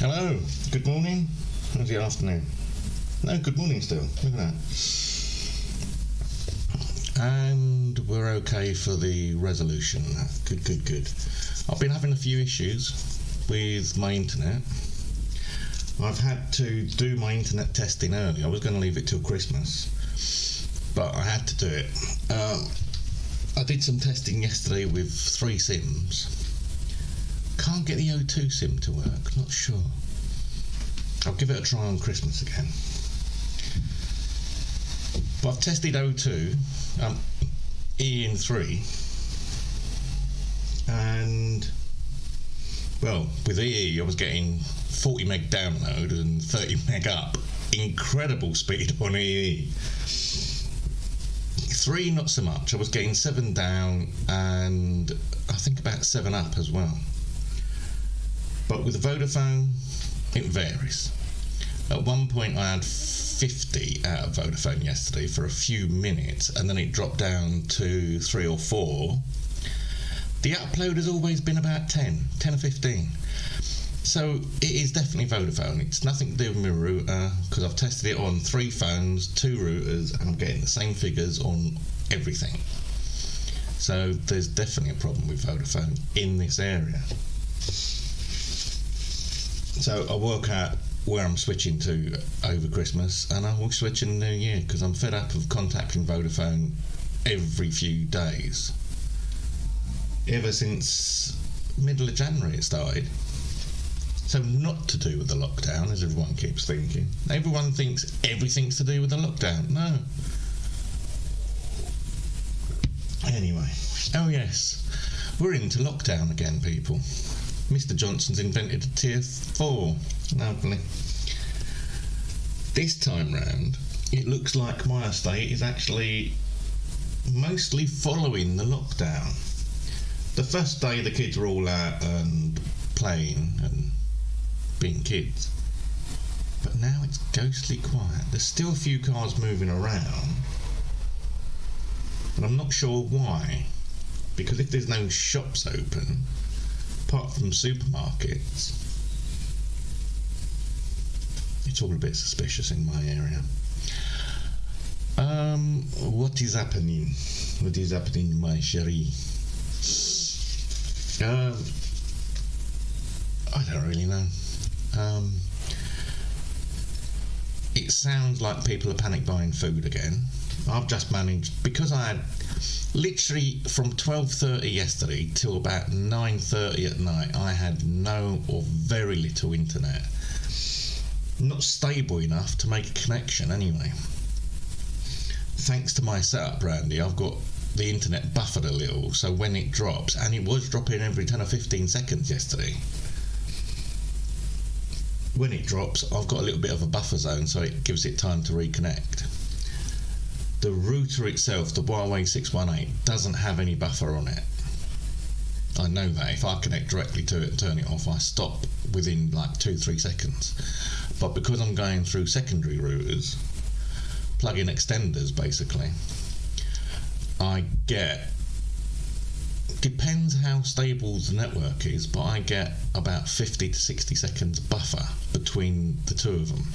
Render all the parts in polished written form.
Hello, good morning. How's the afternoon? No, good morning still. Look at that. And we're okay for the resolution. Good. I've been having a few issues with my internet. I've had to do my internet testing early. I was going to leave it till Christmas, but I had to do it. I did some testing yesterday with 3 SIMs. Can't get the O2 SIM to work, not sure. I'll give it a try on Christmas again. But I've tested O2, EN3, and, well, with EE I was getting 40 meg download and 30 meg up. Incredible speed on EE. 3 not so much. I was getting 7 down and I think about 7 up as well. But with Vodafone, it varies. At one point I had 50 out of Vodafone yesterday for a few minutes, and then it dropped down to 3 or 4. The upload has always been about 10 or 15. So it is definitely Vodafone. It's nothing to do with my router, because I've tested it on 3 phones, 2 routers, and I'm getting the same figures on everything. So there's definitely a problem with Vodafone in this area. So I'll work out where I'm switching to over Christmas, and I will switch in the new year, because I'm fed up of contacting Vodafone every few days. Ever since middle of January it started. So not to do with the lockdown, as everyone keeps thinking. Everyone thinks everything's to do with the lockdown. No. Anyway. Oh yes. We're into lockdown again, people. Mr. Johnson's invented a tier 4. Lovely. This time round, it looks like my estate is actually mostly following the lockdown. The first day the kids were all out and playing and being kids. But now it's ghostly quiet. There's still a few cars moving around, but I'm not sure why. Because if there's no shops open, apart from supermarkets, it's all a bit suspicious in my area. What is happening? What is happening, my chérie? I don't really know. It sounds like people are panic buying food again. I've just managed, because I had literally from 12:30 yesterday till about 9:30 at night, I had no or very little internet. Not stable enough to make a connection anyway. Thanks to my setup, Randy, I've got the internet buffered a little, so when it drops, and it was dropping every 10 or 15 seconds yesterday, when it drops I've got a little bit of a buffer zone, so it gives it time to reconnect. The router itself, the Huawei 618, doesn't have any buffer on it. I know that. If I connect directly to it and turn it off, I stop within like 2-3 seconds. But because I'm going through secondary routers, plug-in extenders basically, I get, depends how stable the network is, but I get about 50 to 60 seconds buffer between the two of them.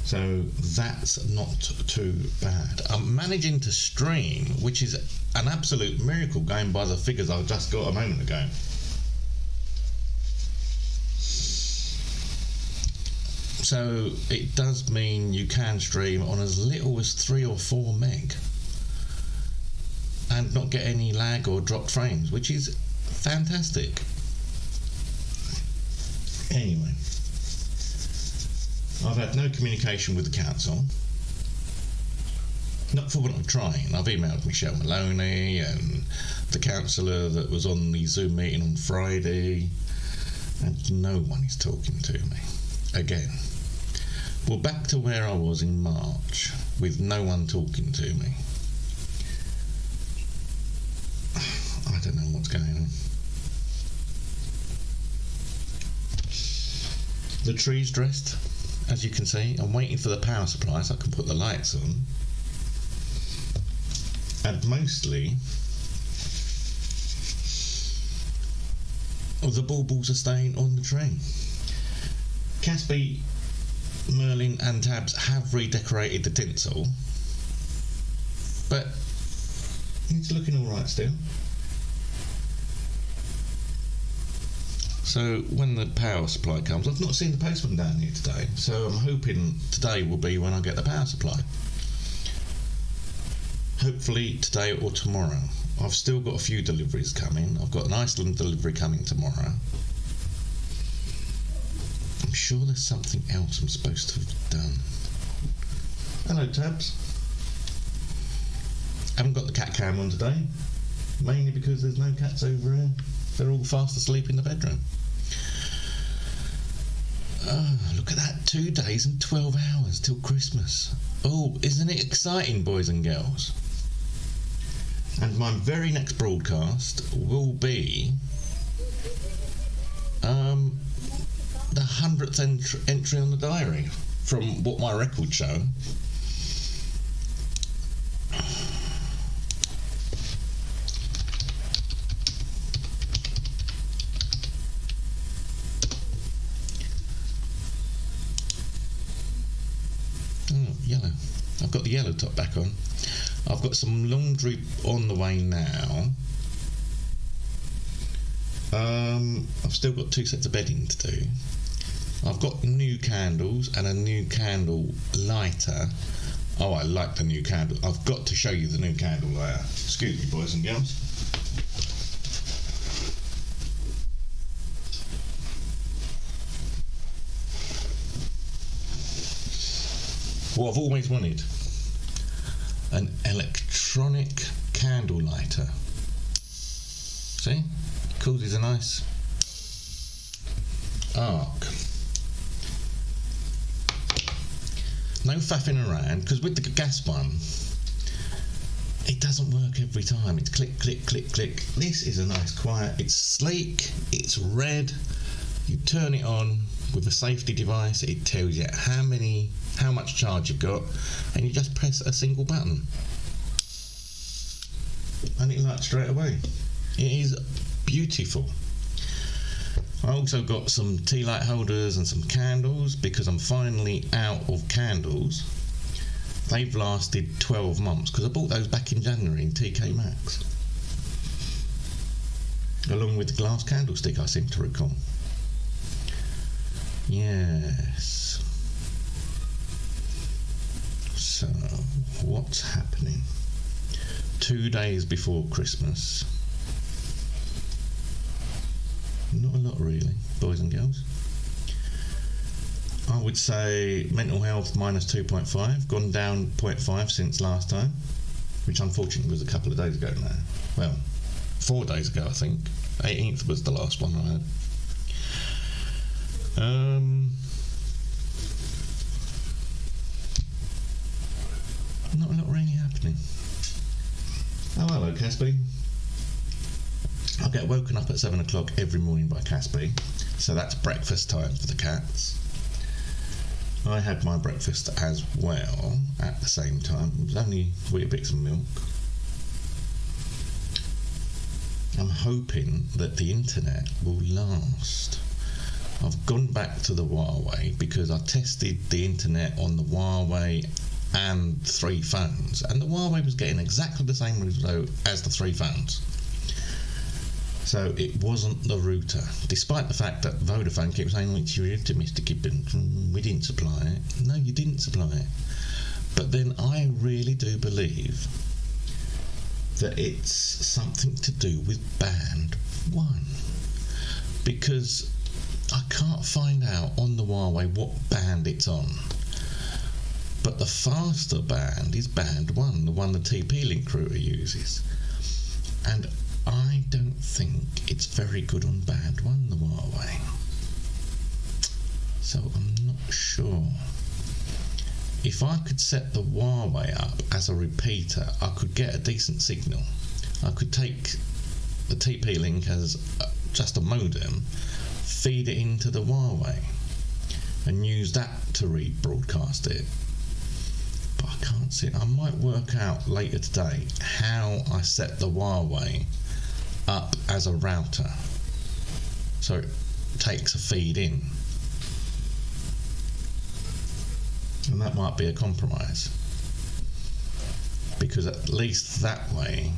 So that's not too bad. I'm managing to stream, which is an absolute miracle going by the figures I just got a moment ago. So it does mean you can stream on as little as 3 or 4 meg and not get any lag or dropped frames, which is fantastic. Anyway, I've had no communication with the council. Not for want of trying. I've emailed Michelle Maloney and the councillor that was on the Zoom meeting on Friday, and no one is talking to me. Again. We're back to where I was in March, with no one talking to me. I don't know what's going on. The tree's dressed, as you can see. I'm waiting for the power supply so I can put the lights on. And mostly the baubles are staying on the tree. Casby, Merlin and Tabs have redecorated the tinsel, but it's looking alright still. So when the power supply comes, I've not seen the postman down here today, so I'm hoping today will be when I get the power supply. Hopefully today or tomorrow. I've still got a few deliveries coming. I've got an Iceland delivery coming tomorrow. I'm sure there's something else I'm supposed to have done. Hello, Tabs. Haven't got the cat cam on today, mainly because there's no cats over here. They're all fast asleep in the bedroom. Oh, look at that, 2 days and 12 hours till Christmas. Oh, isn't it exciting, boys and girls? And my very next broadcast will be the 100th entry on the diary from what my records show. Oh, yellow. I've got the yellow top back on. I've got some laundry on the way now. I've still got 2 sets of bedding to do. I've got new candles and a new candle lighter. Oh, I like the new candle. I've got to show you the new candle lighter. Excuse me, boys and girls. What I've always wanted. An electronic candle lighter. See? Causes a nice arc. No faffing around, because with the gas one, it doesn't work every time. It's click, click, click, click. This is a nice quiet. It's sleek. It's red. You turn it on with a safety device. It tells you how much charge you've got, and you just press a single button and it lights straight away. It is beautiful. I also got some tea light holders and some candles because I'm finally out of candles. They've lasted 12 months because I bought those back in January in TK Maxx, along with the glass candlestick, I seem to recall. Yes. So, what's happening? 2 days before Christmas. Not a lot, really, boys and girls. I would say mental health minus 2.5, gone down 0.5 since last time, which unfortunately was a couple of days ago now. Well, 4 days ago, I think. 18th was the last one I had. Not a lot really happening. Oh, hello, Casby. I get woken up at 7 o'clock every morning by Casby, so that's breakfast time for the cats. I had my breakfast as well at the same time. It was only Weetabix and milk. I'm hoping that the internet will last. I've gone back to the Huawei because I tested the internet on the Huawei and 3 phones, and the Huawei was getting exactly the same result as the 3 phones. So it wasn't the router, despite the fact that Vodafone kept saying, "It's your router, Mr. Gibbons, we didn't supply it." No, you didn't supply it. But then I really do believe that it's something to do with band 1, because I can't find out on the Huawei what band it's on. But the faster band is band 1, the one the TP-Link router uses. And I don't think it's very good on band 1, the Huawei. So I'm not sure. If I could set the Huawei up as a repeater, I could get a decent signal. I could take the TP-Link as just a modem, feed it into the Huawei, and use that to rebroadcast it. But I can't see it. I might work out later today how I set the Huawei up as a router. so it takes a feed in. And that might be a compromise, because at least that way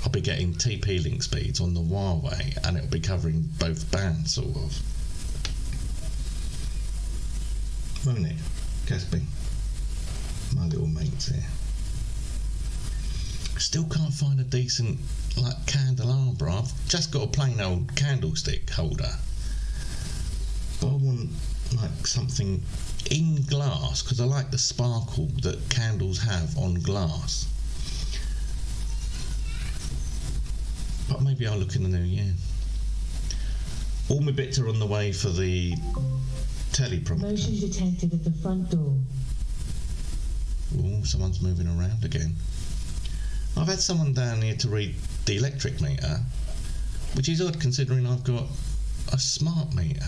I'll be getting TP-Link speeds on the Huawei and it'll be covering both bands, sort of. Won't it, Caspi? My little mates here. Still can't find a decent candelabra. I've just got a plain old candlestick holder, but I want something in glass, because I like the sparkle that candles have on glass. But maybe I'll look in the new year. All my bits are on the way for the teleprompter. Motion detected at the front door. Oh, someone's moving around again. I've had someone down here to read the electric meter, which is odd considering I've got a smart meter.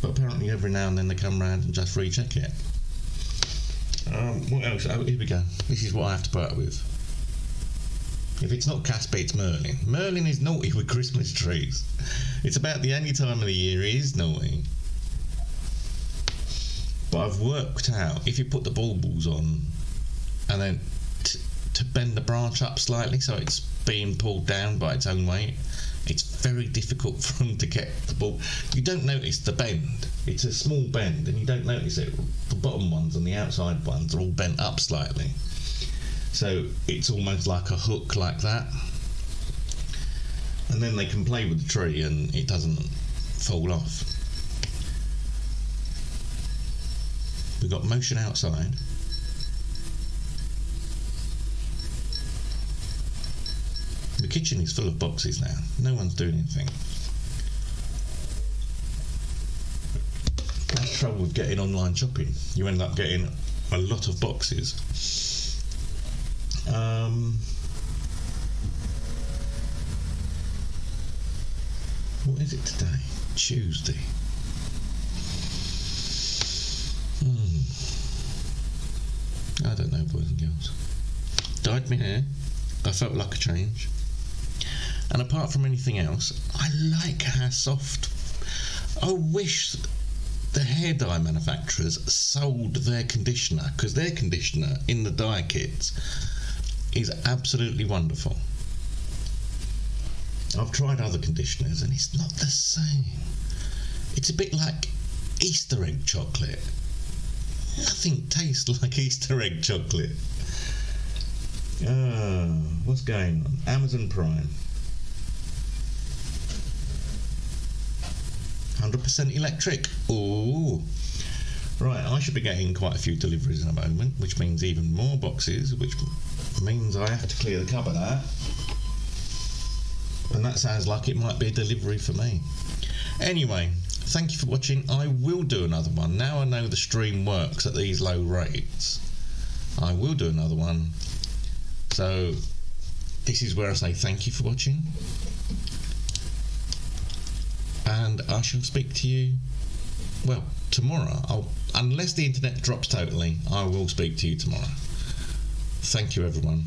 But apparently every now and then they come round and just recheck it. What else? Oh, here we go. This is what I have to put up with. If it's not Caspi, it's Merlin. Merlin is naughty with Christmas trees. It's about the only time of the year he is naughty. But I've worked out, if you put the baubles on and then to bend the branch up slightly so it's being pulled down by its own weight, it's very difficult for them to get the ball. You don't notice the bend. It's a small bend and you don't notice it. The bottom ones and the outside ones are all bent up slightly. So it's almost like a hook like that. And then they can play with the tree and it doesn't fall off. We've got motion outside. The kitchen is full of boxes now. No one's doing anything. That's the trouble with getting online shopping. You end up getting a lot of boxes. What is it today? Tuesday. I don't know, boys and girls. Dyed my hair. I felt like a change. And apart from anything else, I like how soft. I wish the hair dye manufacturers sold their conditioner, because their conditioner in the dye kits is absolutely wonderful. I've tried other conditioners and it's not the same. It's a bit like Easter egg chocolate. Nothing tastes like Easter egg chocolate. What's going on? Amazon Prime. 100% electric. Ooh. Right, I should be getting quite a few deliveries in a moment, which means even more boxes, which means I have to clear the cupboard out. And that sounds like it might be a delivery for me. Anyway, thank you for watching. I will do another one. Now I know the stream works at these low rates, I will do another one. So this is where I say thank you for watching. And I shall speak to you, well, tomorrow. Unless the internet drops totally, I will speak to you tomorrow. Thank you, everyone.